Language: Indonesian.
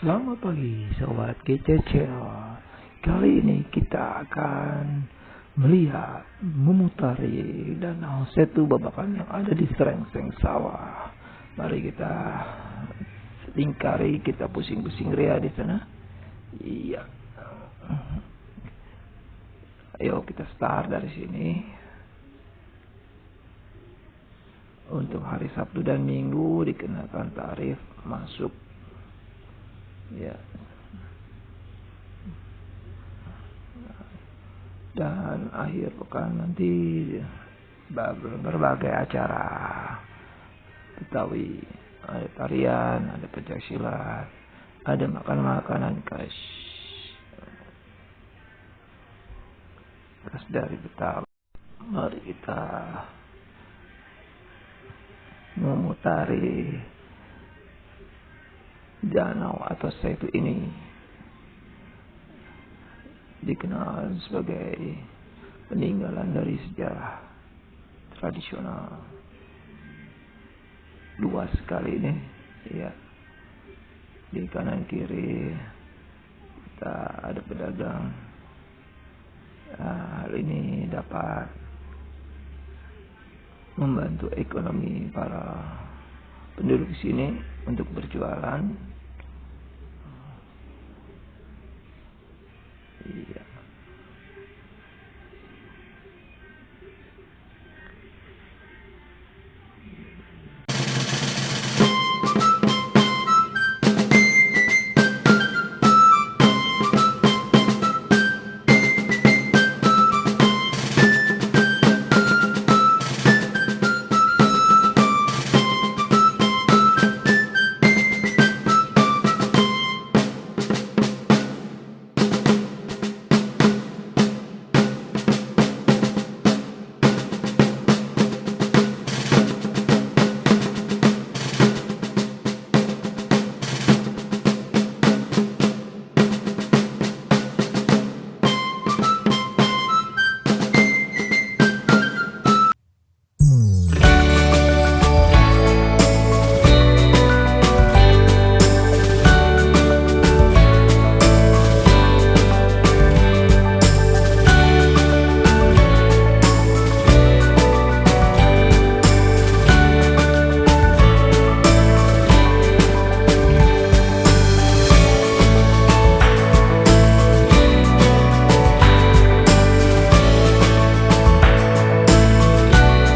Selamat pagi sobat GCCL. Kali ini kita akan melihat memutari danau Setu Babakan yang ada di Serengseng Sawah. Mari kita lingkari, kita pusing-pusing ria di sana. Iya. Ayo kita start dari sini. Untuk hari Sabtu dan Minggu dikenakan tarif masuk. Ya. Dan akhir pekan nanti berbagai acara Betawi, ada tarian, ada pencaksilat, ada makanan khas dari Betawi. Mari kita memutari danau atau setu ini, dikenal sebagai peninggalan dari sejarah tradisional. Luas sekali ini, ya. Di kanan kiri kita ada pedagang. Hal ini dapat membantu ekonomi para penduduk sini untuk berjualan